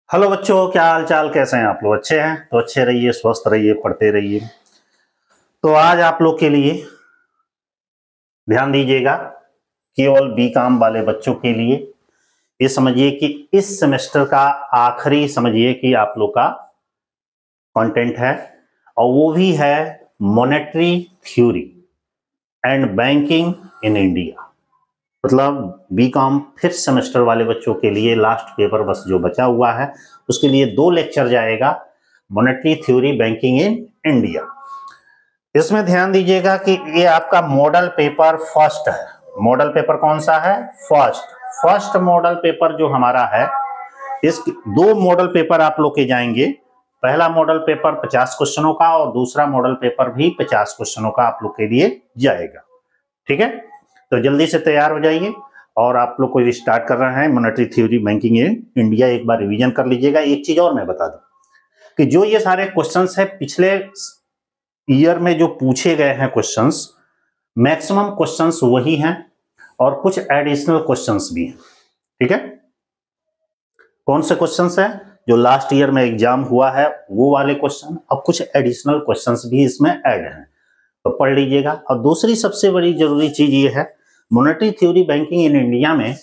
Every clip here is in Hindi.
हेलो बच्चों, क्या हाल चाल, कैसे हैं आप लोग? अच्छे हैं तो अच्छे रहिए, स्वस्थ रहिए, पढ़ते रहिए। तो आज आप लोग के लिए ध्यान दीजिएगा, केवल बीकॉम वाले बच्चों के लिए ये समझिए कि इस सेमेस्टर का आखिरी समझिए कि आप लोग का कंटेंट है, और वो भी है monetary theory and banking in India. मतलब बीकॉम फिफ्थ सेमेस्टर वाले बच्चों के लिए लास्ट पेपर बस जो बचा हुआ है, उसके लिए 2 लेक्चर जाएगा, monetary theory banking in India. इसमें ध्यान दीजिएगा कि ये आपका मॉडल पेपर फर्स्ट है। मॉडल पेपर कौन सा है? फर्स्ट मॉडल पेपर जो हमारा है, इस 2 मॉडल पेपर आप लोग के जाएंगे। पहला मॉडल पेपर 50 क्वेश्चनों का और दूसरा मॉडल पेपर भी 50 क्वेश्चनों का आप लोग के लिए जाएगा। ठीक है, तो जल्दी से तैयार हो जाइए और आप लोग को स्टार्ट कर रहे हैं monetary theory banking in India. एक बार रिवीजन कर लीजिएगा। एक चीज और मैं बता दूं कि जो ये सारे क्वेश्चंस है पिछले ईयर में जो पूछे गए हैं क्वेश्चंस, मैक्सिमम क्वेश्चंस वही हैं और कुछ एडिशनल क्वेश्चंस भी हैं। ठीक है, कौन से क्वेश्चंस हैं? जो लास्ट ईयर में एग्जाम हुआ है वो वाले क्वेश्चन, अब कुछ एडिशनल क्वेश्चंस भी इसमें ऐड हैं, तो पढ़ लीजिएगा। और दूसरी सबसे बड़ी जरूरी चीज ये है, monetary theory banking in India में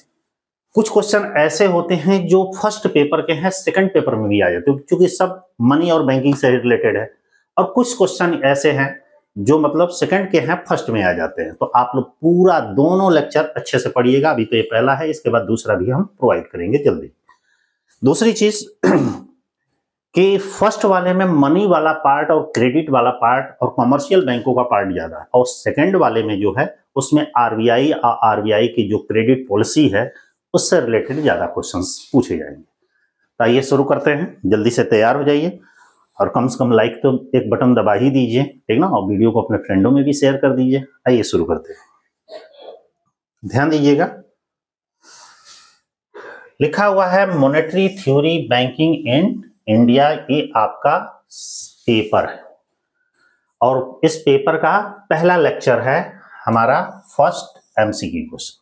कुछ क्वेश्चन ऐसे होते हैं जो फर्स्ट पेपर के हैं, सेकंड पेपर में भी आ जाते हैं, क्योंकि सब मनी और बैंकिंग से रिलेटेड है। और कुछ क्वेश्चन ऐसे हैं जो मतलब सेकंड के हैं, फर्स्ट में आ जाते हैं। तो आप लोग पूरा दोनों लेक्चर अच्छे से पढ़िएगा। अभी तो ये पहला है, इसके बाद दूसरा भी हम प्रोवाइड करेंगे जल्दी। दूसरी चीज कि फर्स्ट वाले में मनी वाला पार्ट और क्रेडिट वाला पार्ट और कमर्शियल बैंकों का पार्ट ज्यादा है, और सेकंड वाले में जो है उसमें आरबीआई की जो क्रेडिट पॉलिसी है उससे रिलेटेड ज्यादा क्वेश्चंस पूछे जाएंगे। तो आइए शुरू करते हैं, जल्दी से तैयार हो जाइए और कम से कम लाइक तो एक बटन दबा ही दीजिए, ठीक ना, और वीडियो को अपने फ्रेंडों में भी शेयर कर दीजिए। आइए शुरू करते हैं, ध्यान दीजिएगा। लिखा हुआ है monetary theory banking in India, ये आपका पेपर है और इस पेपर का पहला लेक्चर है हमारा फर्स्ट एमसीक्यू क्वेश्चन।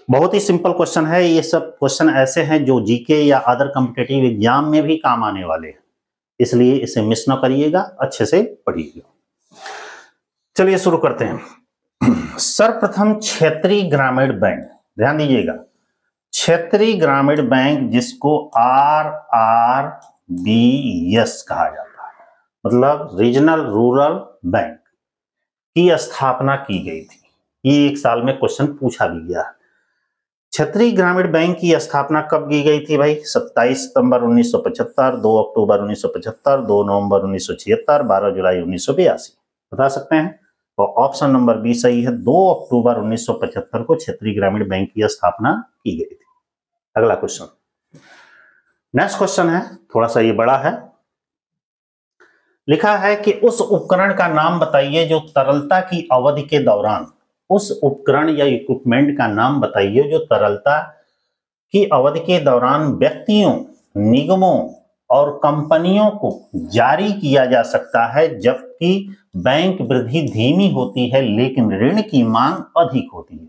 बहुत ही सिंपल क्वेश्चन है। ये सब क्वेश्चन ऐसे हैं जो जीके या अदर कॉम्पिटिटिव एग्जाम में भी काम आने वाले हैं, इसलिए इसे मिस ना करिएगा, अच्छे से पढ़िएगा। चलिए शुरू करते हैं। सर्वप्रथम क्षेत्रीय ग्रामीण बैंक, ध्यान दीजिएगा, क्षेत्रीय ग्रामीण बैंक जिसको RRBS कहा जाता है, मतलब रीजनल रूरल बैंक की स्थापना की गई थी। ये एक साल में क्वेश्चन पूछा भी गया है। क्षेत्रीय ग्रामीण बैंक की स्थापना कब की गई थी भाई? 27 सितंबर 1975, 2 अक्टूबर 1975, 2 नवंबर 1976, 12 जुलाई 1982। बता सकते हैं? तो ऑप्शन नंबर बी सही है, 2 अक्टूबर 1975 को क्षेत्रीय ग्रामीण बैंक की स्थापना की गई थी। अगला क्वेश्चन, नेक्स्ट क्वेश्चन है, थोड़ा सा ये बड़ा है। लिखा है कि उस उपकरण का नाम बताइए जो तरलता की अवधि के दौरान, उस उपकरण या इक्विपमेंट का नाम बताइए जो तरलता की अवधि के दौरान व्यक्तियों, निगमों और कंपनियों को जारी किया जा सकता है, जबकि बैंक वृद्धि धीमी होती है लेकिन ऋण की मांग अधिक होती है।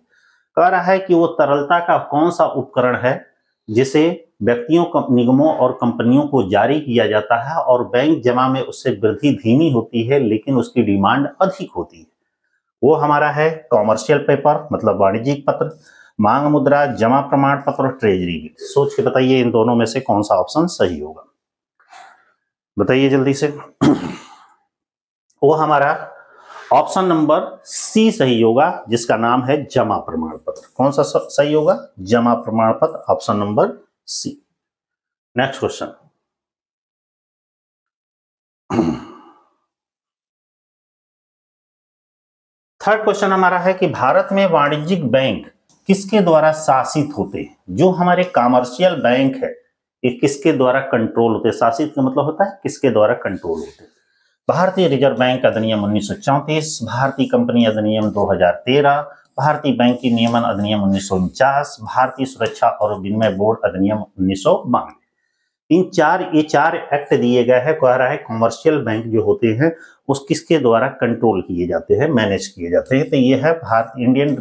कह रहा है कि वो तरलता का कौन सा उपकरण है जिसे व्यक्तियों, निगमों और कंपनियों को जारी किया जाता है और बैंक जमा में उससे वृद्धि धीमी होती है लेकिन उसकी डिमांड अधिक होती है। वो हमारा है कॉमर्शियल पेपर, मतलब वाणिज्यिक पत्र, मांग मुद्रा, जमा प्रमाण पत्र और ट्रेजरी बिल। सोच के बताइए इन दोनों में से कौन सा ऑप्शन सही होगा, बताइए जल्दी से। वो हमारा ऑप्शन नंबर सी सही होगा, जिसका नाम है जमा प्रमाण पत्र। कौन सा सही होगा? जमा प्रमाण पत्र, option number C. Next question, third question हमारा है कि भारत में वाणिज्यिक बैंक किसके द्वारा शासित होते हैं? जो हमारे कमर्शियल बैंक है ये किसके द्वारा कंट्रोल होते हैं? शासित का मतलब होता है किसके द्वारा कंट्रोल होते हैं। भारतीय रिजर्व बैंक अधिनियम 1934, भारतीय कंपनी अधिनियम 2013, भारतीय बैंकिंग नियमन अधिनियम 1949, भारतीय सुरक्षा और विनिमय बोर्ड अधिनियम 1992। ये चार एक्ट दिए गए हैं। कह रहा है कमर्शियल बैंक जो होते हैं उस किसके द्वारा कंट्रोल किए जाते हैं, मैनेज किए जाते हैं। तो ये है Bharat Indian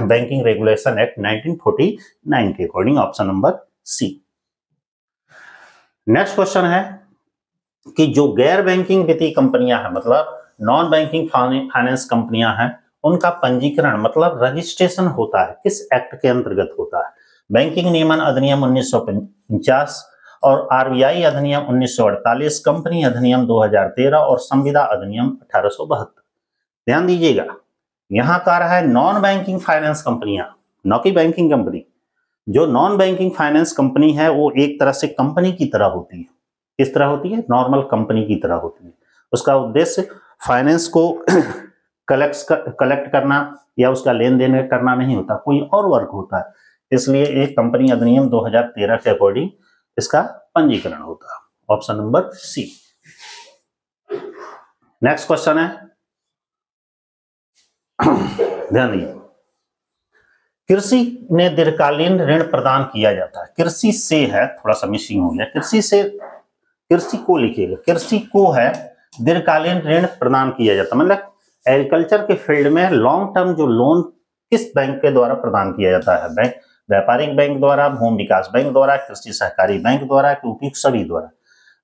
banking regulation act 1949 के according, option number C. Next question है कि जो गैर बैंकिंग वित्तीय कंपनियां हैं, मतलब नॉन बैंकिंग फाइनेंस कंपनियां हैं, उनका पंजीकरण मतलब रजिस्ट्रेशन होता है किस एक्ट के अंतर्गत होता है? बैंकिंग नियमन अधिनियम 1950 और आरबीआई अधिनियम 1948, कंपनी अधिनियम 2013 और संविदा अधिनियम 1872। ध्यान दीजिएगा, यहां कह रहा है नॉन बैंकिंग फाइनेंस कंपनियां, न कि बैंकिंग कंपनी। जो नॉन बैंकिंग फाइनेंस कंपनी है वो एक तरह से कंपनी की तरह होती है। किस तरह होती है? नॉर्मल कंपनी की तरह होती है। उसका उद्देश्य फाइनेंस को कलेक्ट करना या उसका लेन देन करना नहीं होता, कोई और वर्क होता है। इसलिए एक कंपनी अधिनियम 2013 के अकॉर्डिंग इसका पंजीकरण होता है। Option number C. Next question है, ध्यान दीजिए, कृषि ने दीर्घकालीन ऋण प्रदान किया जाता है। कृषि से है, थोड़ा सा मिसिंग हो गया, कृषि से, कृषि को लिखिएगा, कृषि को है दीर्घकालीन ऋण प्रदान किया जाता है। मतलब एग्रीकल्चर के फील्ड में लॉन्ग टर्म जो लोन किस बैंक के द्वारा प्रदान किया जाता है? बैंक, व्यापारिक बैंक द्वारा, भूमि विकास बैंक द्वारा, कृषि सहकारी बैंक द्वारा, उपयुक्त सभी द्वारा।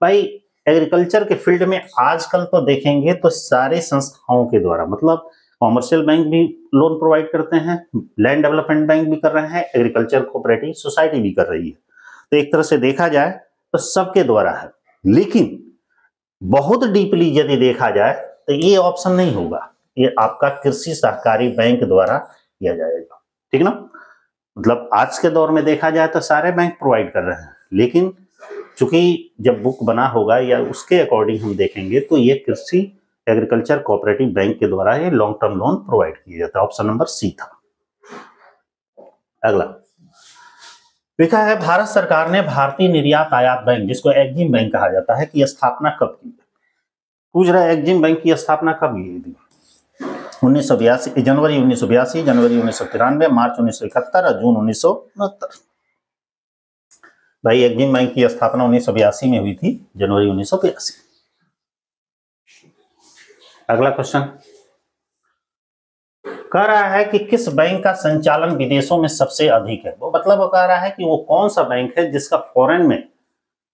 भाई एग्रीकल्चर के फील्ड में आजकल तो देखेंगे तो सारे संस्थाओं के द्वारा, मतलब कॉमर्शियल बैंक भी लोन प्रोवाइड करते हैं, लैंड डेवलपमेंट बैंक भी कर रहे हैं, एग्रीकल्चर कोऑपरेटिव सोसाइटी भी कर रही है। तो एक तरह से देखा जाए तो सबके द्वारा है, लेकिन बहुत डीपली यदि देखा जाए तो ये ऑप्शन नहीं होगा, ये आपका कृषि सहकारी बैंक द्वारा किया जाएगा। ठीक ना? मतलब आज के दौर में देखा जाए तो सारे बैंक प्रोवाइड कर रहे हैं, लेकिन चूंकि जब बुक बना होगा या उसके अकॉर्डिंग हम देखेंगे तो ये कृषि एग्रीकल्चर कोऑपरेटिव बैंक के द्वारा ये लॉन्ग टर्म लोन प्रोवाइड किया जाता है। ऑप्शन नंबर सी था। अगला लिखा है, भारत सरकार ने भारतीय निर्यात आयात बैंक, जिसको एग्जिम बैंक कहा जाता है, की स्थापना कब की? पूछ रहा है एग्जिम बैंक की स्थापना कब की थी? 1982, जनवरी 1982, जनवरी 1993, मार्च 1971 और जून 1969। भाई एग्जिम बैंक की स्थापना 1982 में हुई थी, जनवरी 1982। अगला क्वेश्चन कह रहा है कि किस बैंक का संचालन विदेशों में सबसे अधिक है? वो मतलब वो कह रहा है कि वो कौन सा बैंक है जिसका फॉरेन में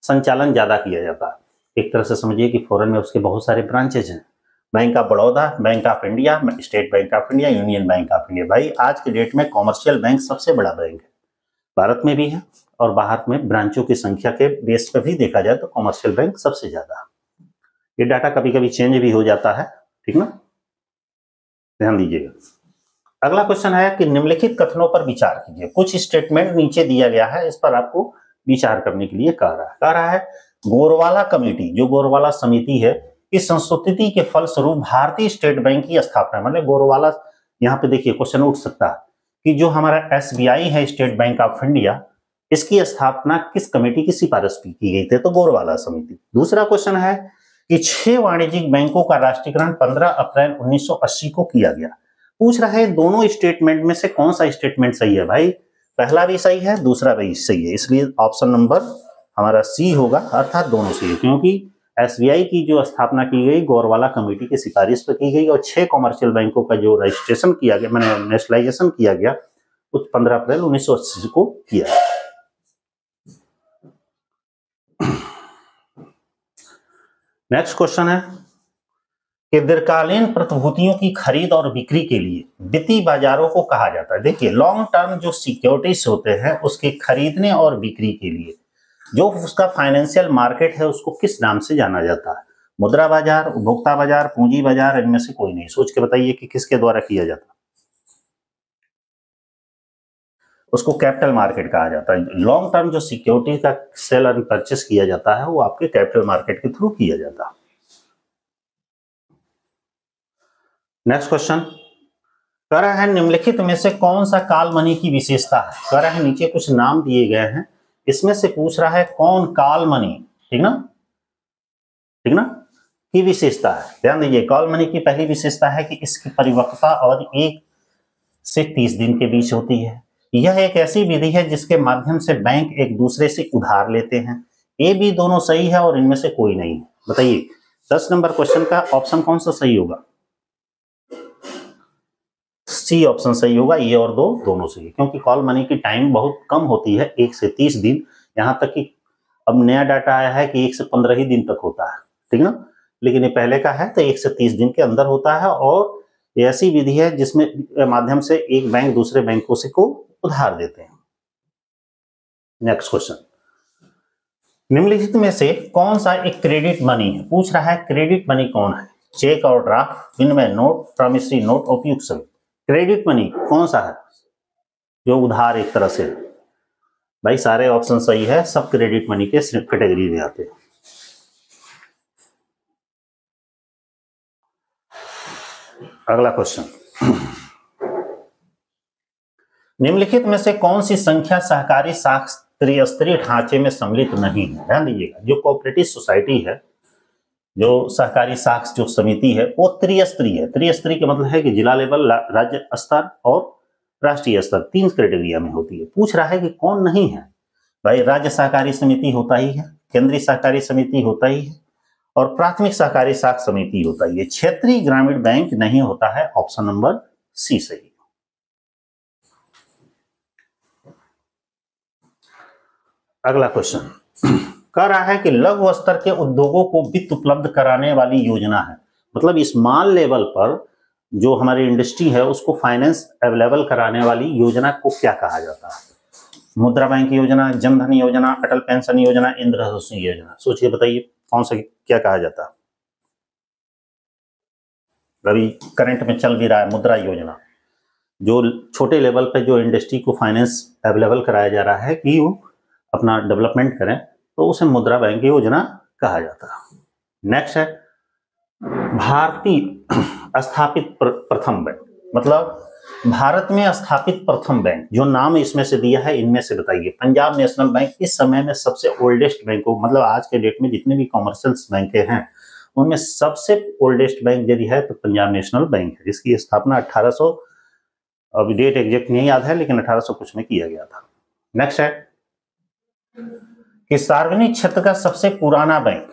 संचालन ज्यादा किया जाता है। एक तरह से समझिए कि फॉरेन में उसके बहुत सारे ब्रांचेज हैं, bank of Baroda, bank of India, state bank of India, union bank of India. भाई आज के डेट में कॉमर्शियल बैंक सबसे बड़ा बैंक है, भारत में भी है और बाहर में ब्रांचों की संख्या के बेस पर भी देखा जाए तो कॉमर्शियल बैंक सबसे ज्यादा है। ये डाटा कभी कभी चेंज भी हो जाता है, ठीक ना, ध्यान दीजिएगा। अगला क्वेश्चन है कि निम्नलिखित कथनों पर विचार कीजिए। कुछ स्टेटमेंट नीचे दिया गया है, इस पर आपको विचार करने के लिए कह रहा है गोरवाला कमेटी, जो गोरवाला समिति है, इस संस्तुति के फलस्वरूप भारतीय स्टेट बैंक की स्थापना, मतलब गोरवाला, यहाँ पे देखिए क्वेश्चन उठ सकता है कि जो हमारा एसबीआई है, स्टेट बैंक ऑफ इंडिया, इसकी स्थापना किस कमेटी की सिफारिश की गई थी? तो गोरवाला समिति। दूसरा क्वेश्चन है कि 6 वाणिज्यिक बैंकों का राष्ट्रीयकरण 15 अप्रैल 1980 को किया गया। पूछ रहा है दोनों स्टेटमेंट में से कौन सा स्टेटमेंट सही है? भाई पहला भी सही है, दूसरा भी सही है, इसलिए ऑप्शन नंबर हमारा सी होगा, अर्थात दोनों सही है, क्योंकि एसबीआई की जो स्थापना की गई गोरवाला कमेटी की सिफारिश पर की गई और 6 कॉमर्शियल बैंकों का जो रजिस्ट्रेशन किया गया, मैंने नेशनलाइजेशन किया गया, वो 15 अप्रैल 1980 को किया। नेक्स्ट क्वेश्चन है कि दीर्घकालीन प्रतिभूतियों की खरीद और बिक्री के लिए वित्तीय बाजारों को कहा जाता है। देखिए लॉन्ग टर्म जो सिक्योरिटीज होते हैं उसके खरीदने और बिक्री के लिए जो उसका फाइनेंशियल मार्केट है उसको किस नाम से जाना जाता है? मुद्रा बाजार, उपभोक्ता बाजार, पूंजी बाजार, इनमें से कोई नहीं। सोच के बताइए कि किसके द्वारा किया जाता है। उसको कैपिटल मार्केट कहा जाता है। लॉन्ग टर्म जो सिक्योरिटी का सेल एंड परचेस किया जाता है वो आपके कैपिटल मार्केट के थ्रू किया जाता है। नेक्स्ट क्वेश्चन कह रहा है निम्नलिखित में से कौन सा कॉल मनी की विशेषता है? कह रहा है नीचे कुछ नाम दिए गए हैं, इसमें से पूछ रहा है कौन कॉल मनी, ठीक ना, ठीक ना, की विशेषता है। ध्यान दीजिए, कॉल मनी की पहली विशेषता है कि इसकी परिपक्वता अवधि 1 से 30 दिन के बीच होती है। यह एक ऐसी विधि है जिसके माध्यम से बैंक एक दूसरे से उधार लेते हैं। ए बी दोनों सही है और इनमें से कोई नहीं है। बताइए 10 नंबर क्वेश्चन का ऑप्शन कौन सा सही होगा? सी ऑप्शन सही होगा, ये और दो दोनों सही है, क्योंकि कॉल मनी की टाइम बहुत कम होती है, 1 से 30 दिन, यहाँ तक कि अब नया डाटा आया है कि 1 से 15 ही दिन तक होता है, ठीक ना, लेकिन ये पहले का है तो 1 से 30 दिन के अंदर होता है, और ये ऐसी विधि है जिसमें माध्यम से एक बैंक दूसरे बैंकों से को उधार देते हैं। नेक्स्ट क्वेश्चन, निम्नलिखित में से कौन सा एक क्रेडिट मनी है? पूछ रहा है क्रेडिट मनी कौन है? चेक और ड्राफ्ट, विनिमय नोट, प्रॉमिसरी नोट, उपयुक्त सभी। क्रेडिट मनी कौन सा है जो उधार एक तरह से? भाई सारे ऑप्शन सही है, सब क्रेडिट मनी के कैटेगरी में आते हैं। अगला क्वेश्चन, निम्नलिखित में से कौन सी संख्या सहकारी साख त्रिस्तरीय ढांचे में सम्मिलित नहीं है? ध्यान दीजिएगा, जो कोऑपरेटिव सोसाइटी है, जो सहकारी साख जो समिति है, वो त्रिस्तरीय है। त्रिस्तरीय का मतलब है कि जिला लेवल, राज्य स्तर और राष्ट्रीय स्तर, 3 क्राइटेरिया में होती है। पूछ रहा है कि कौन नहीं है? भाई राज्य सहकारी समिति होता ही है, केंद्रीय सहकारी समिति होता ही है, और प्राथमिक सहकारी साख समिति होता ही है। क्षेत्रीय ग्रामीण बैंक नहीं होता है। ऑप्शन नंबर सी सही। अगला क्वेश्चन कह रहा है कि लघु स्तर के उद्योगों को वित्त उपलब्ध कराने वाली योजना है, मतलब स्मॉल लेवल पर जो हमारी इंडस्ट्री है उसको फाइनेंस अवेलेबल कराने वाली योजना को क्या कहा जाता है? मुद्रा बैंक योजना, जनधन योजना, अटल पेंशन योजना, इंदिरा योजना। सोचिए बताइए कौन सा क्या कहा जाता है? अभी करंट में चल भी रहा है मुद्रा योजना, जो छोटे लेवल पे जो इंडस्ट्री को फाइनेंस अवेलेबल कराया जा रहा है कि वो अपना डेवलपमेंट करें, तो उसे मुद्रा बैंक योजना कहा जाता है। नेक्स्ट है भारतीय स्थापित प्रथम बैंक, मतलब भारत में स्थापित प्रथम बैंक, जो नाम इसमें से दिया है इनमें से बताइए। पंजाब नेशनल बैंक इस समय में सबसे ओल्डेस्ट बैंक हो, मतलब आज के डेट में जितने भी कॉमर्शियल बैंक हैं उनमें सबसे ओल्डेस्ट बैंक यदि है तो पंजाब नेशनल बैंक है, जिसकी स्थापना 1800, अभी डेट एग्जैक्ट नहीं याद है, लेकिन 1800 कुछ में किया गया था। नेक्स्ट है कि सार्वजनिक क्षेत्र का सबसे पुराना बैंक,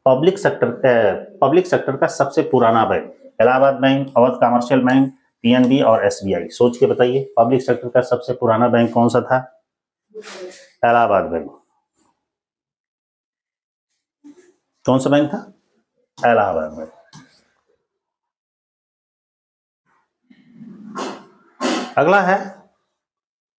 पब्लिक सेक्टर का सबसे पुराना bank, Allahabad bank, Awadh commercial bank, PNB और एसबीआई। सोच के बताइए पब्लिक सेक्टर का सबसे पुराना बैंक कौन सा था? इलाहाबाद बैंक। कौन सा बैंक था? इलाहाबाद बैंक। अगला है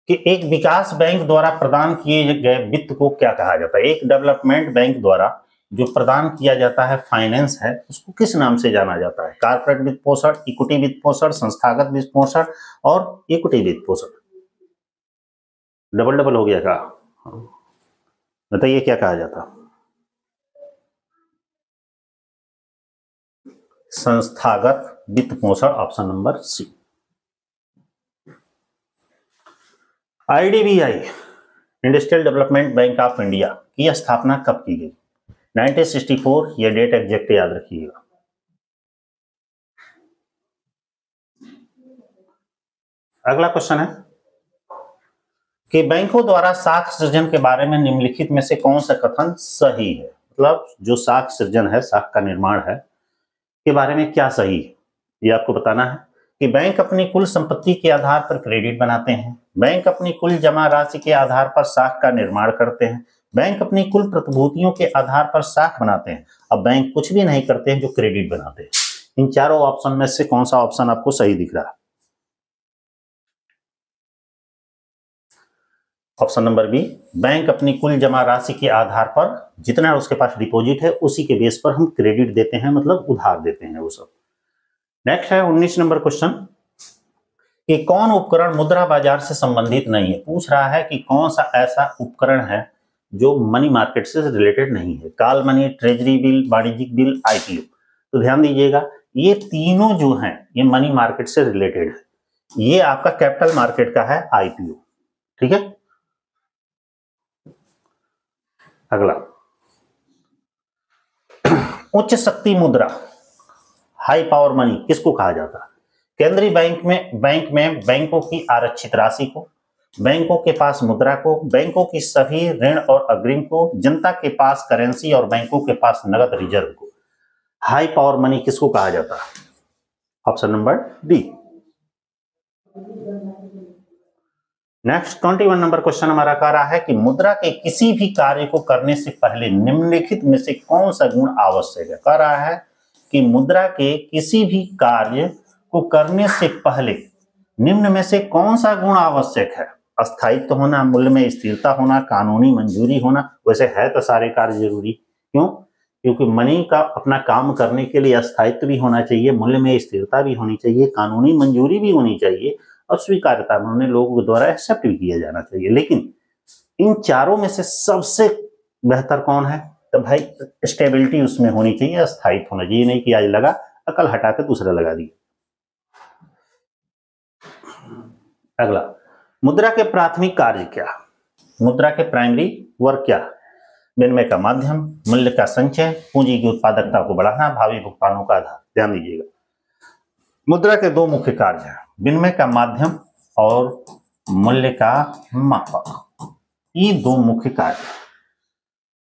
कि एक विकास बैंक द्वारा प्रदान किए गए वित्त को क्या कहा जाता है? एक डेवलपमेंट बैंक द्वारा जो प्रदान किया जाता है फाइनेंस है, उसको किस नाम से जाना जाता है? कारपोरेट वित्त पोषण, इक्विटी वित्त पोषण, संस्थागत वित्त पोषण और इक्विटी वित्त पोषण। डबल डबल हो गया क्या? बताइए क्या कहा जाता? संस्थागत वित्त पोषण, option number C. IDBI, industrial development bank of India की स्थापना कब की गई? 1964, ये डेट एग्जैक्ट याद रखिएगा। अगला क्वेश्चन है कि बैंकों द्वारा साख सृजन के बारे में निम्नलिखित में से कौन सा कथन सही है? मतलब जो साख सृजन है, साख का निर्माण है, के बारे में क्या सही है ये आपको बताना है। कि बैंक अपनी कुल संपत्ति के आधार पर क्रेडिट बनाते हैं, बैंक अपनी कुल जमा राशि के आधार पर साख का निर्माण करते हैं, बैंक अपनी कुल प्रतिभूतियों के आधार पर साख बनाते हैं। अब बैंक कुछ भी नहीं करते हैं जो क्रेडिट बनाते हैं। इन चारों ऑप्शन में से कौन सा ऑप्शन आपको सही दिख रहा है? ऑप्शन नंबर बी, बैंक अपनी कुल जमा राशि के आधार पर जितना उसके पास डिपॉजिट है उसी के बेस पर हम क्रेडिट देते हैं, मतलब उधार देते हैं वो सब। नेक्स्ट है 19 नंबर क्वेश्चन कि कौन उपकरण मुद्रा बाजार से संबंधित नहीं है? पूछ रहा है कि कौन सा ऐसा उपकरण है जो मनी मार्केट से रिलेटेड नहीं है? कॉल मनी, ट्रेजरी बिल, वाणिज्यिक बिल, आईपीओ। तो ध्यान दीजिएगा ये तीनों जो हैं ये मनी मार्केट से रिलेटेड है। ये आपका कैपिटल मार्केट का है आईपीओ, ठीक है। अगला उच्च शक्ति मुद्रा, हाई पावर मनी किसको कहा जाता है? केंद्रीय बैंक में बैंकों की आरक्षित राशि को, बैंकों के पास मुद्रा को, बैंकों की सभी ऋण और अग्रिम को, जनता के पास करेंसी और बैंकों के पास नगद रिजर्व को। हाई पावर मनी किसको कहा जाता है? Option number D. Next 21 number question हमारा कह रहा है कि मुद्रा के किसी भी कार्य को करने से पहले निम्नलिखित में से कौन सा गुण आवश्यक है। कह रहा है कि मुद्रा के किसी भी कार्य को करने से पहले निम्न में से कौन सा गुण आवश्यक है। अस्थायित्व होना, मूल्य में स्थिरता होना, कानूनी मंजूरी होना। वैसे है तो सारे कार्य जरूरी, क्यों? क्योंकि मनी का अपना काम करने के लिए अस्थायित्व भी होना चाहिए, मूल्य में स्थिरता भी होनी चाहिए, कानूनी मंजूरी भी होनी चाहिए और स्वीकार्यता में उन्हें लोगों द्वारा एक्सेप्ट भी किया जाना चाहिए। लेकिन इन चारों में से सबसे बेहतर कौन है? तो भाई स्टेबिलिटी उसमें होनी चाहिए, अस्थायित्व होना चाहिए। नहीं कि आज लगा कल हटा के दूसरा लगा दिया। अगला, मुद्रा के प्राथमिक कार्य क्या? मुद्रा के प्राइमरी वर्क क्या? विनिमय का माध्यम, मूल्य का संचय, पूंजी की उत्पादकता को बढ़ाना, भावी भुगतानों का आधार। ध्यान दीजिएगा, मुद्रा के दो मुख्य कार्य हैं, विनिमय का माध्यम और मूल्य का मापक। ये दो मुख्य कार्य,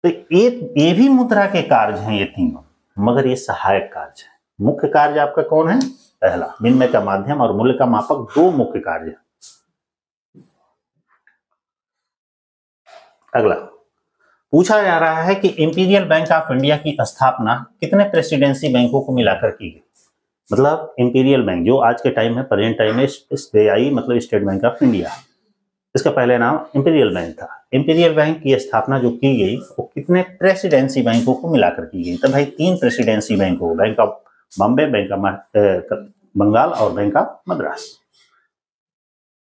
तो ये भी मुद्रा के कार्य हैं ये तीनों, मगर ये सहायक कार्य है। मुख्य कार्य आपका कौन है? पहला विनिमय का माध्यम और मूल्य का मापक, दो मुख्य कार्य है। अगला पूछा जा रहा है कि इंपीरियल बैंक ऑफ इंडिया की स्थापना कितने प्रेसिडेंसी बैंकों को मिलाकर की गई। मतलब इंपीरियल बैंक जो आज के टाइम में प्रेजेंट टाइम में SBI मतलब स्टेट बैंक ऑफ इंडिया, इसका पहले नाम इंपीरियल बैंक था। इंपीरियल बैंक की स्थापना जो की गई वो कितने प्रेसिडेंसी बैंकों को मिलाकर की गई? तो भाई 3 प्रेसिडेंसी बैंकों, bank of Bombay, bank of Bengal और बैंक ऑफ मद्रास,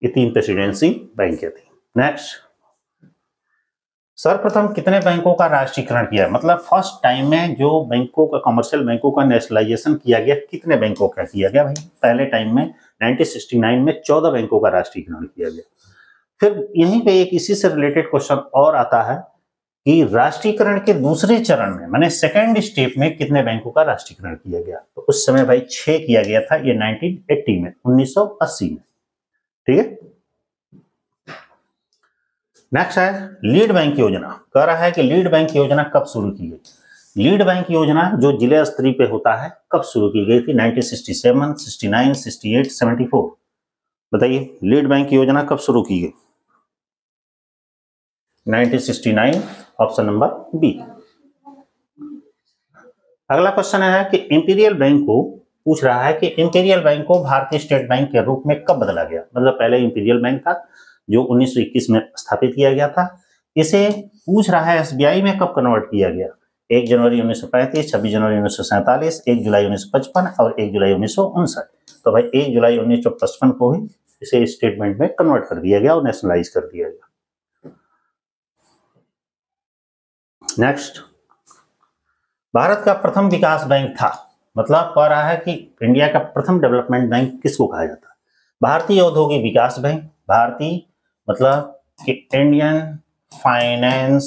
ये 3 प्रेसिडेंसी बैंकें थी। नेक्स्ट, सर्वप्रथम कितने बैंकों का राष्ट्रीयकरण किया? मतलब फर्स्ट टाइम में जो बैंकों का, कमर्शियल बैंकों का नेशनलाइजेशन किया गया, कितने बैंकों का किया गया? भाई पहले टाइम में 1969 में 14 बैंकों का राष्ट्रीयकरण किया गया। फिर यहीं पे एक इसी से रिलेटेड क्वेश्चन और आता है कि राष्ट्रीयकरण के दूसरे चरण में, माने सेकेंड स्टेप में कितने बैंकों का राष्ट्रीयकरण किया गया? तो उस समय भाई 6 किया गया था, ये 1980 में, 1980 में। ठीक है। नेक्स्ट है लीड बैंक योजना। कह रहा है कि लीड बैंक योजना कब शुरू की गई? लीड बैंक योजना जो जिले स्तरीय पे होता है, कब शुरू की गई थी? 1967, 69, 68, 74। बताइए, लीड बैंक योजना कब शुरू की गई? 1969, ऑप्शन नंबर बी। अगला क्वेश्चन है कि इंपीरियल बैंक को, पूछ रहा है कि इंपीरियल बैंक को भारतीय स्टेट बैंक के रूप में कब बदला गया? मतलब पहले इंपीरियल बैंक था जो 1921 में स्थापित किया गया था, इसे पूछ रहा है SBI में कब कन्वर्ट किया गया? 1 जनवरी 1935, 26 जनवरी 1947, 1 जुलाई 1955 और 1 जुलाई 1959। तो भाई 1 जुलाई 1955 को ही इसे स्टेटमेंट में कन्वर्ट कर दिया गया और नेशनलाइज कर दिया गया। नेक्स्ट, भारत का प्रथम विकास बैंक था। मतलब कह रहा है कि इंडिया का प्रथम डेवलपमेंट बैंक किसको कहा जाता है? भारतीय औद्योगिक विकास बैंक, भारतीय मतलब कि इंडियन फाइनेंस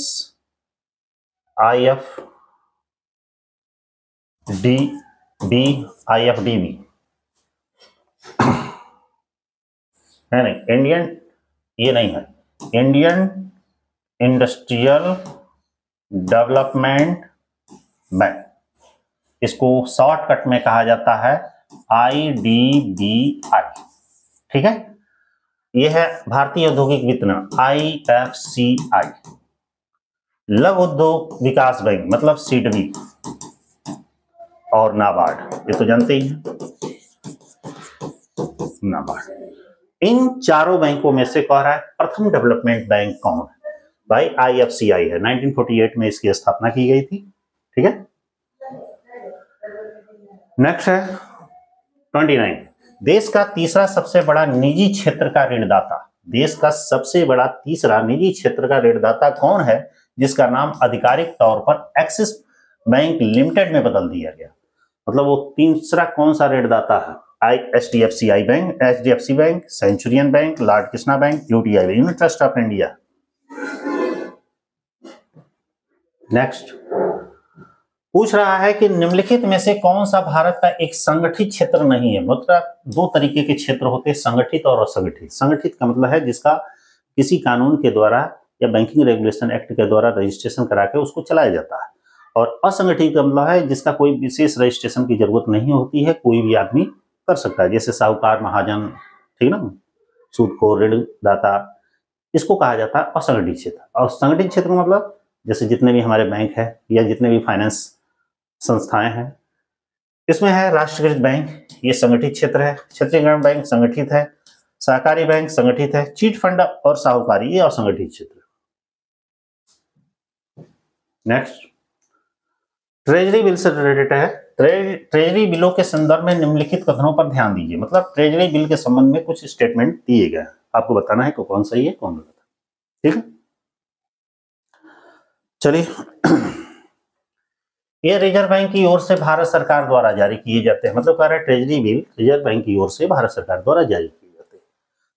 IFDB है नहीं, इंडियन ये नहीं है, इंडियन इंडस्ट्रियल डेवलपमेंट बैंक, इसको शॉर्टकट में कहा जाता है IDBI। ठीक है, यह है भारतीय औद्योगिक विपणन IFCI। लघु उद्योग विकास बैंक मतलब SIDBI और नाबार्ड, ये तो जानते ही हैं, नाबार्ड। इन चारों बैंकों में से कह रहा है प्रथम डेवलपमेंट बैंक कौन है? भाई IFCI है, 1948 में इसकी स्थापना की गई थी। ठीक है। नेक्स्ट है 29, देश का तीसरा सबसे बड़ा निजी क्षेत्र का ऋणदाता। देश का सबसे बड़ा तीसरा निजी क्षेत्र का ऋणदाता कौन है जिसका नाम आधिकारिक तौर पर एक्सिस बैंक लिमिटेड में बदल दिया गया? मतलब वो तीसरा कौन सा ऋणदाता है? HDFCI bank, HDFC bank, Centurion bank, Lord Krishna bank, UTI unit trust of India. Next पूछ रहा है कि निम्नलिखित में से कौन सा भारत का एक संगठित क्षेत्र नहीं है? मतलब दो तरीके के क्षेत्र होते हैं, संगठित और असंगठित। संगठित का मतलब है जिसका किसी कानून के द्वारा या बैंकिंग रेगुलेशन एक्ट के द्वारा रजिस्ट्रेशन करा के उसको चलाया जाता है, और असंगठित का मतलब है जिसका कोई विशेष रजिस्ट्रेशन की जरूरत नहीं होती है, कोई भी आदमी कर सकता है, जैसे साहूकार, महाजन, ठीक ना, सूदखोर, ऋणदाता, इसको कहा जाता है असंगठित क्षेत्र। और संगठित क्षेत्र का मतलब जैसे जितने भी हमारे बैंक है या जितने भी फाइनेंस संस्थाएं हैं, इसमें है राष्ट्रीयकृत बैंक, ये संगठित क्षेत्र है। क्षेत्रीय ग्रामीण बैंक संगठित है। सहकारी बैंक संगठित है। चीट फंड और साहूकारी ये असंगठित क्षेत्र। नेक्स्ट, ट्रेजरी बिल से रिलेटेड है। ट्रेजरी बिलों के संदर्भ में निम्नलिखित कथनों पर ध्यान दीजिए। मतलब ट्रेजरी बिल के संबंध में कुछ स्टेटमेंट दिए गए, आपको बताना है कि कौन सही है कौन गलत है। ठीक है, चलिए। ये रिजर्व बैंक की ओर से भारत सरकार द्वारा जारी किए जाते हैं। मतलब कह रहा है ट्रेजरी बिल रिजर्व बैंक की ओर से भारत सरकार द्वारा जारी किए जाते हैं।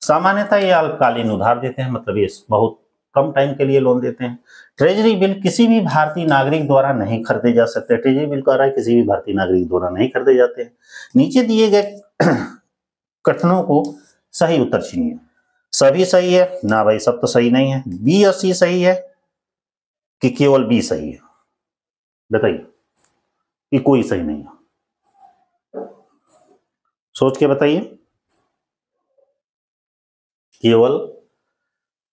सामान्यतः ये अल्पकालीन उधार देते हैं, मतलब ये बहुत कम टाइम के लिए लोन देते हैं। ट्रेजरी बिल किसी भी भारतीय नागरिक द्वारा नहीं खरीदे जा सकते। ट्रेजरी बिल कह रहा है किसी भी भारतीय नागरिक द्वारा नहीं खरीदे जाते हैं। नीचे दिए गए कथनों को सही उत्तर चुनिए। सभी सही है ना भाई, सब तो सही नहीं है। बी और सी सही है कि केवल बी सही है? बताइए कि कोई सही नहीं है, सोच के बताइए। केवल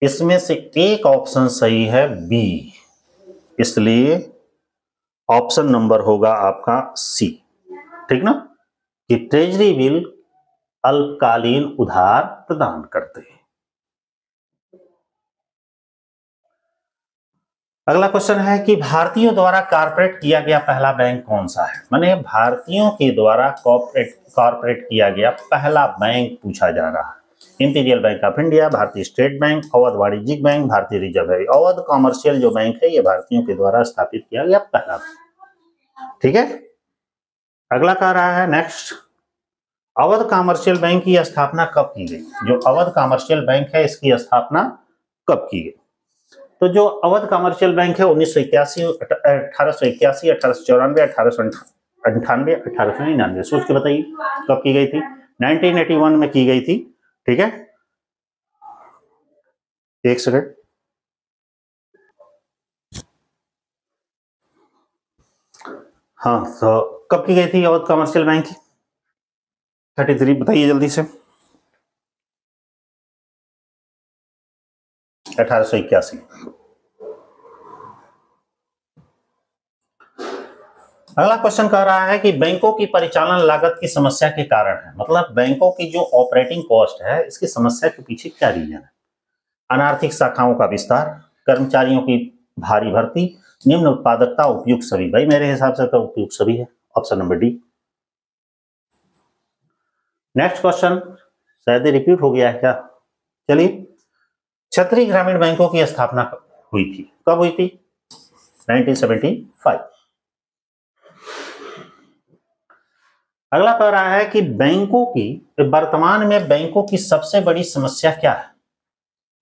इसमें से एक ऑप्शन सही है बी, इसलिए ऑप्शन नंबर होगा आपका सी। ठीक ना, कि ट्रेजरी बिल अल्पकालीन उधार प्रदान करते हैं। अगला क्वेश्चन है कि भारतीयों द्वारा कॉर्पोरेट किया गया पहला बैंक कौन सा है? माने भारतीयों के द्वारा कॉर्पोरेट किया गया पहला बैंक पूछा जा रहा है। इंपीरियल बैंक ऑफ इंडिया, भारतीय स्टेट बैंक, अवध वाणिज्यिक बैंक, भारतीय रिजर्व बैंक। अवध कॉमर्शियल जो बैंक है ये भारतीयों के द्वारा स्थापित किया गया पहला बैंक। ठीक है, अगला कह रहा है नेक्स्ट, अवध कॉमर्शियल बैंक की स्थापना कब की गई? जो अवध कॉमर्शियल बैंक है इसकी स्थापना कब की गई? तो जो अवध कॉमर्शियल बैंक है 1981, 1881, 1894, 1898, 1899। सोच के बताइए कब की गई थी? 1981 में की गई थी। ठीक है, एक सेकंड। हाँ, तो कब की गई थी अवध कॉमर्शियल बैंक की? 33 बताइए जल्दी से। 1881। अगला क्वेश्चन कह रहा है कि बैंकों की परिचालन लागत की समस्या के कारण है। मतलब बैंकों की जो ऑपरेटिंग कॉस्ट है इसकी समस्या के पीछे क्या रीजन है? अनार्थिक शाखाओं का विस्तार, कर्मचारियों की भारी भर्ती, निम्न उत्पादकता, उपयुक्त सभी। भाई मेरे हिसाब से तो उपयुक्त सभी है, option number D. Next question शायद रिपीट हो गया है क्या? चलिए, क्षेत्रीय ग्रामीण बैंकों की स्थापना हुई थी, कब हुई थी? 1975। अगला कह रहा है कि बैंकों की वर्तमान में बैंकों की सबसे बड़ी समस्या क्या है?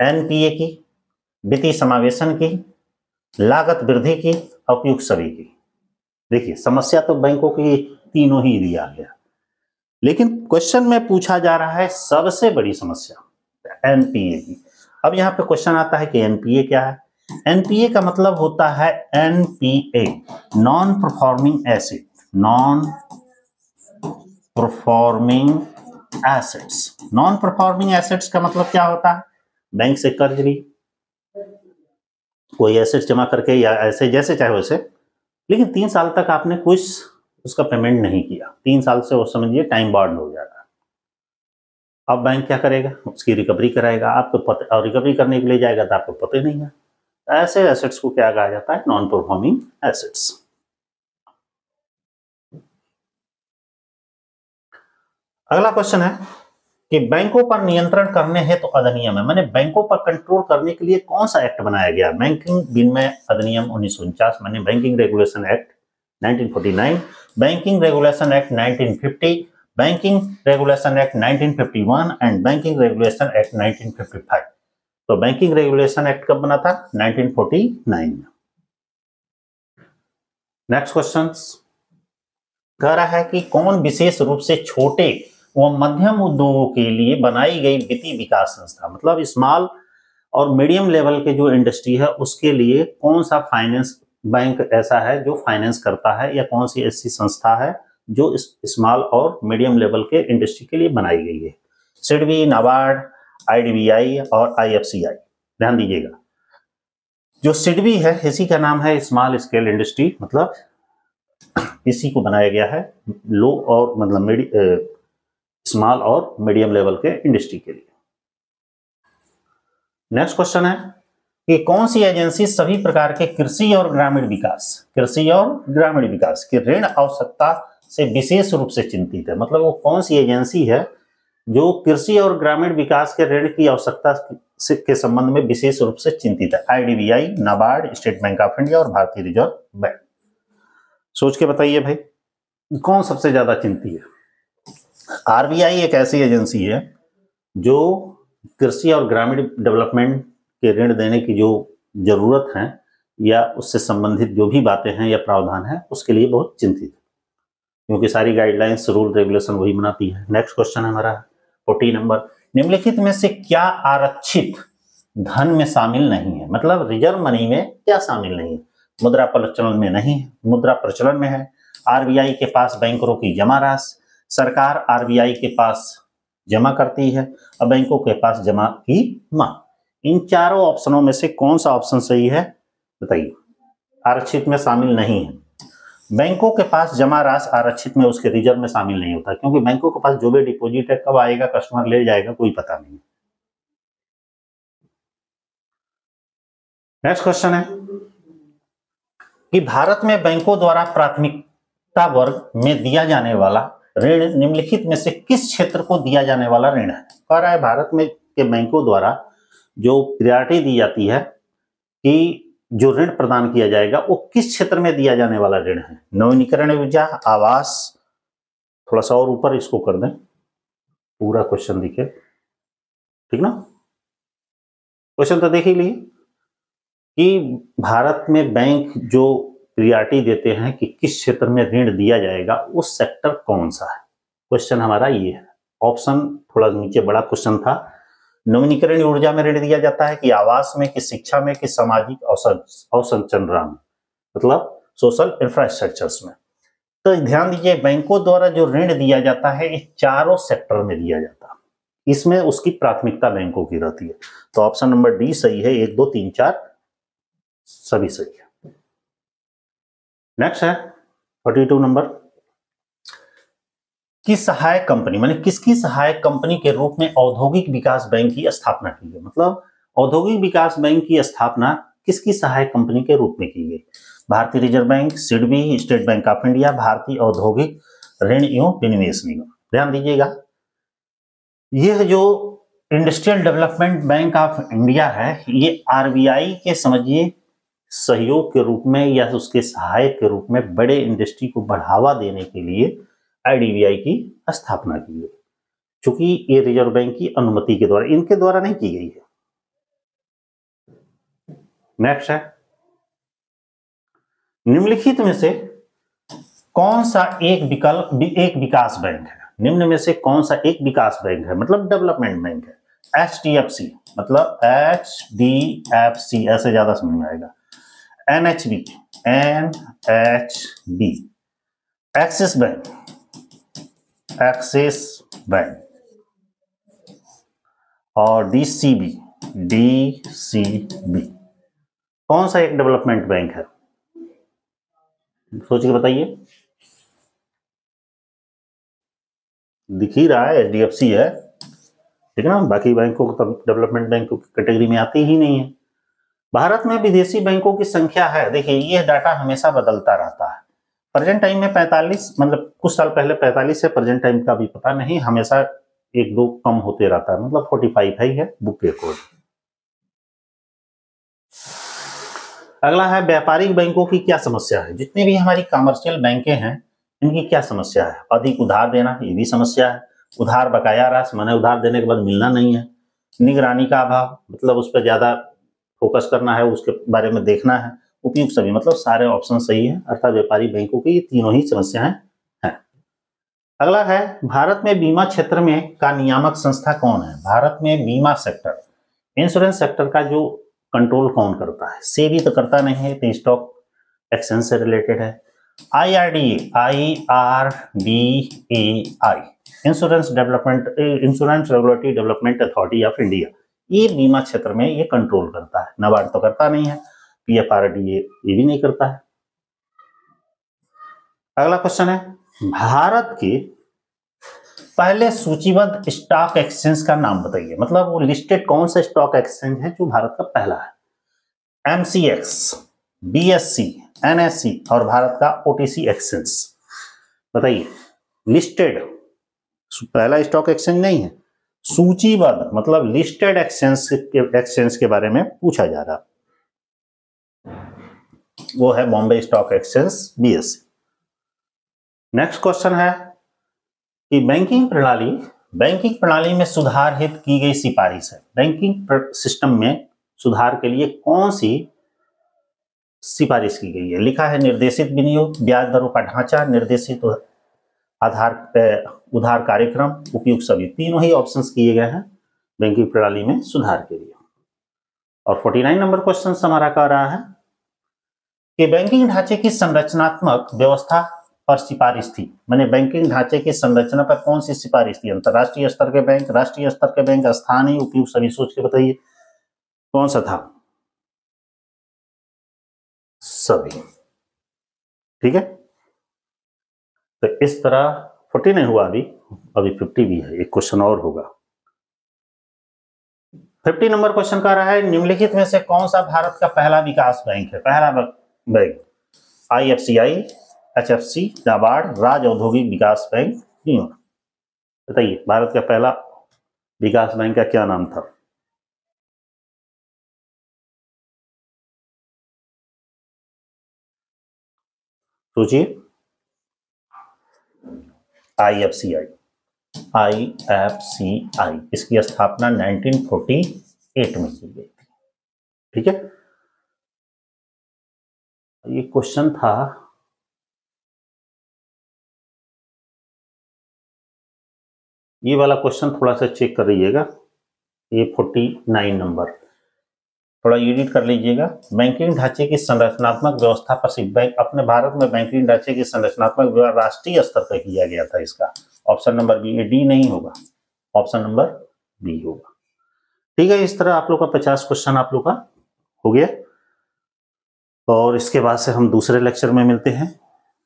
एनपीए की, वित्तीय समावेशन की, लागत वृद्धि की, उपयुक्त सभी की। देखिए समस्या तो बैंकों की तीनों ही दिया गया, लेकिन क्वेश्चन में पूछा जा रहा है सबसे बड़ी समस्या एनपीए की। अब यहाँ पे क्वेश्चन आता है कि एनपीए क्या है? एनपीए का मतलब होता है NPA, non performing asset, non performing assets. Non performing assets का मतलब क्या होता है? बैंक से कर्ज ली, कोई एसेट्स जमा करके या ऐसे जैसे चाहे वैसे, लेकिन 3 साल तक आपने कुछ उसका पेमेंट नहीं किया। 3 साल से वो समझिए टाइम बाउंड हो जाएगा। अब बैंक क्या करेगा? उसकी रिकवरी कराएगा, आपको पता, और रिकवरी करने के लिए जाएगा तो आपको पता ही नहीं है। ऐसे एसेट्स को क्या कहा जाता है? Non performing assets. अगला क्वेश्चन है कि बैंकों पर नियंत्रण करने हेतु अधिनियम है। मैंने बैंकों पर कंट्रोल करने के लिए कौन सा एक्ट बनाया गया? बैंकिंग विनिमय अधिनियम 1949, मैंने banking regulation act 1949, banking regulation act 1950, banking regulation act 1951 and banking regulation act 1955। तो बैंकिंग रेगुलेशन एक्ट कब बना था? 1949 में। नेक्स्ट क्वेश्चन कह रहा है कि कौन विशेष रूप से छोटे व मध्यम उद्योगों के लिए बनाई गई वित्तीय विकास संस्था, मतलब स्मॉल और मीडियम लेवल के जो इंडस्ट्री है उसके लिए कौन सा फाइनेंस बैंक ऐसा है जो फाइनेंस करता है, या कौन सी ऐसी संस्था है जो स्मॉल और मीडियम लेवल के इंडस्ट्री के लिए बनाई गई है? सिडबी, नाबार्ड, आईडीबीआई और आईएफसीआई। ध्यान दीजिएगा। जो सिडबी है इसी का नाम है स्मॉल स्केल इंडस्ट्री, मतलब इसी को बनाया गया है लो और मतलब स्मॉल और मीडियम लेवल के इंडस्ट्री के लिए। नेक्स्ट क्वेश्चन है कि कौन सी एजेंसी सभी प्रकार के कृषि और ग्रामीण विकास की ऋण आवश्यकता से विशेष रूप से चिंतित है। मतलब वो कौन सी एजेंसी है जो कृषि और ग्रामीण विकास के ऋण की आवश्यकता के संबंध में विशेष रूप से चिंतित है। IDBI, NABARD, state bank of India और भारतीय रिजर्व बैंक। सोच के बताइए भाई कौन सबसे ज्यादा चिंतित है। आरबीआई एक ऐसी एजेंसी है जो कृषि और ग्रामीण डेवलपमेंट के ऋण देने की जो जरूरत है या उससे संबंधित जो भी बातें हैं या प्रावधान है उसके लिए बहुत चिंतित है, क्योंकि सारी गाइडलाइंस, रूल, रेगुलेशन वही बनाती है। नेक्स्ट क्वेश्चन है हमारा 40 नंबर, निम्नलिखित में से क्या आरक्षित धन में शामिल नहीं है। मतलब रिजर्व मनी में क्या शामिल नहीं है। मुद्रा प्रचलन में नहीं है, मुद्रा प्रचलन में है। आरबीआई के पास बैंकरों की जमा राशि, सरकार आरबीआई के पास जमा करती है और बैंकों के पास जमा की मांग। इन चारों ऑप्शनों में से कौन सा ऑप्शन सही है बताइए। आरक्षित में शामिल नहीं है। बैंकों के पास जमा राशि आरक्षित में उसके रिजर्व में शामिल नहीं होता, क्योंकि बैंकों के पास जो भी डिपॉजिट है कब आएगा, कस्टमर ले जाएगा, कोई पता नहीं। नेक्स्ट क्वेश्चन है कि भारत में बैंकों द्वारा प्राथमिकता वर्ग में दिया जाने वाला ऋण निम्नलिखित में से किस क्षेत्र को दिया जाने वाला ऋण है। कह रहा है भारत में के बैंकों द्वारा जो प्रायोरिटी दी जाती है कि जो ऋण प्रदान किया जाएगा वो किस क्षेत्र में दिया जाने वाला ऋण है। नवीनीकरण ऊर्जा, आवास, थोड़ा सा और ऊपर इसको कर दें, पूरा क्वेश्चन दिखे, ठीक ना। क्वेश्चन तो देख ही लिए कि भारत में बैंक जो प्रायोरिटी देते हैं कि किस क्षेत्र में ऋण दिया जाएगा, उस सेक्टर कौन सा है। क्वेश्चन हमारा ये है। ऑप्शन थोड़ा नीचे बड़ा क्वेश्चन था। नवीनीकरण ऊर्जा में ऋण दिया जाता है कि आवास में, कि शिक्षा में, कि सामाजिक अवसंरचना में, मतलब सोशल इंफ्रास्ट्रक्चर्स में। तो ध्यान दीजिए बैंकों द्वारा जो ऋण दिया जाता है ये चारों सेक्टर में दिया जाता है, इसमें उसकी प्राथमिकता बैंकों की रहती है। तो ऑप्शन नंबर डी सही है। 1, 2, 3, 4 सभी सही है। नेक्स्ट है 42 नंबर, की सहायक कंपनी माने किसकी सहायक कंपनी के रूप में औद्योगिक विकास बैंक की स्थापना की गई। मतलब औद्योगिक विकास बैंक की स्थापना किसकी सहायक कंपनी के रूप में की गई। भारतीय reserve bank, SIDBI, state bank of India, भारतीय औद्योगिक ऋण एवं विनिवेश निगम। ध्यान दीजिएगा यह जो industrial development bank of India है ये आरबीआई के समझिए सहयोग के रूप में या उसके सहायक के रूप में बड़े इंडस्ट्री को बढ़ावा देने के लिए आईडीबीआई की स्थापना की गई, चूंकि ये रिजर्व बैंक की अनुमति के द्वारा, इनके द्वारा नहीं की गई है। नेक्स्ट है निम्नलिखित में से कौन सा एक विकास बैंक है। निम्न में से कौन सा एक विकास बैंक है, मतलब डेवलपमेंट बैंक है। एचडीएफसी, मतलब एचडीएफसी ऐसे ज्यादा समझ में आएगा। NHB, NHB, axis bank, axis bank और डीसीबी, डीसीबी। कौन सा एक डेवलपमेंट बैंक है सोच के बताइए। दिख ही रहा है एचडीएफसी है, ठीक है ना। बाकी बैंकों को डेवलपमेंट बैंकों की कैटेगरी में आती ही नहीं है। भारत में विदेशी बैंकों की संख्या है, देखिए यह डाटा हमेशा बदलता रहता है। प्रेजेंट टाइम में 45, मतलब कुछ साल पहले 45 है, प्रेजेंट टाइम का भी पता नहीं, हमेशा 1-2 कम होते रहता है, मतलब 45 है बुक के अकॉर्डिंग। अगला है व्यापारिक बैंकों की क्या समस्या है। जितने भी हमारी कमर्शियल बैंकें हैं इनकी क्या समस्या है। अधिक उधार देना, ये भी समस्या है। उधार बकाया राशि, माने उधार देने के बाद मिलना नहीं है। निगरानी का अभाव, मतलब उस पर ज्यादा फोकस करना है, उसके बारे में देखना है। उपयुक्त सभी, मतलब सारे ऑप्शन सही है, अर्थात व्यापारिक बैंकों की ये तीनों ही समस्याएं हैं। अगला है भारत में बीमा क्षेत्र में का नियामक संस्था कौन है। भारत में बीमा सेक्टर, इंश्योरेंस सेक्टर का जो कंट्रोल कौन करता है। सेबी तो करता नहीं है, तो स्टॉक एक्सचेंज से रिलेटेड है। IRDA, insurance regulatory development authority of India, ये बीमा क्षेत्र में ये कंट्रोल करता है। नाबार्ड तो करता नहीं है, PFRDA ये भी नहीं करता है। अगला क्वेश्चन है, भारत के पहले सूचीबद्ध स्टॉक एक्सचेंज का नाम बताइए। मतलब वो लिस्टेड कौन सा स्टॉक एक्सचेंज है जो भारत का पहला है। MCX, BSE, NSE और भारत का OTC एक्सचेंज। बताइए, लिस्टेड पहला स्टॉक एक्सचेंज नहीं है, सूचीबद्ध मतलब लिस्टेड एक्सचेंज के बारे में पूछा जा रहा, वो है Bombay stock exchange, BSE। Next question है कि बैंकिंग प्रणाली में सुधार हेतु की गई सिफारिश है। बैंकिंग सिस्टम में सुधार के लिए कौन सी सिफारिश की गई है। लिखा है निर्देशित विनियोग, ब्याज दरों का ढांचा, निर्देशित उधार कार्यक्रम, उपयुक्त सभी। तीनों ही ऑप्शंस किए गए हैं बैंकिंग प्रणाली में सुधार के लिए। और 49 नंबर क्वेश्चन हमारा कह रहा है कि बैंकिंग ढांचे की संरचनात्मक व्यवस्था पर सिफारिश थी। मैंने बैंकिंग ढांचे की संरचना पर कौन सी सिफारिश थी। अंतरराष्ट्रीय स्तर के बैंक, राष्ट्रीय स्तर के बैंक, स्थानीय, उपयुक्त सभी। सोच के बताइए कौन सा था। सभी। ठीक है, तो इस तरह 40 नहीं हुआ, अभी 50 भी है, एक क्वेश्चन और होगा। 50 नंबर क्वेश्चन कह रहा है, निम्नलिखित में से कौन सा भारत का पहला विकास बैंक है। पहला बैंक IFCI, HFC, नाबार्ड, राज्य औद्योगिक विकास बैंक, न्यूयॉर्क। बताइए भारत का पहला विकास बैंक का क्या नाम था। सोचिए। IFCI इसकी स्थापना 1948 में की गई थी। ठीक है, ये क्वेश्चन था, ये वाला क्वेश्चन थोड़ा सा चेक कर लीजिएगा। ये 49 नंबर थोड़ा एडिट कर लीजिएगा। बैंकिंग ढांचे की संरचनात्मक व्यवस्था पर बैंक, अपने भारत में बैंकिंग ढांचे की संरचनात्मक व्यवस्था राष्ट्रीय स्तर पर किया गया था। इसका ऑप्शन नंबर बी, डी नहीं होगा, ऑप्शन नंबर बी होगा। ठीक है, इस तरह आप लोग का 50 क्वेश्चन आप लोग का हो गया। और इसके बाद से हम दूसरे लेक्चर में मिलते हैं,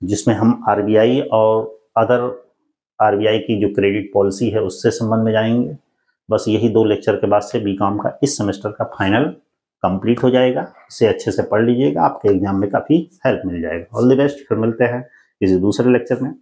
जिसमें हम RBI और अदर RBI की जो क्रेडिट पॉलिसी है उससे संबंध में जाएंगे। बस यही 2 लेक्चर के बाद से बीकॉम का इस सेमेस्टर का फाइनल कंप्लीट हो जाएगा। इसे अच्छे से पढ़ लीजिएगा, आपके एग्जाम में काफ़ी हेल्प मिल जाएगा। ऑल द बेस्ट, फिर मिलते हैं किसी दूसरे लेक्चर में।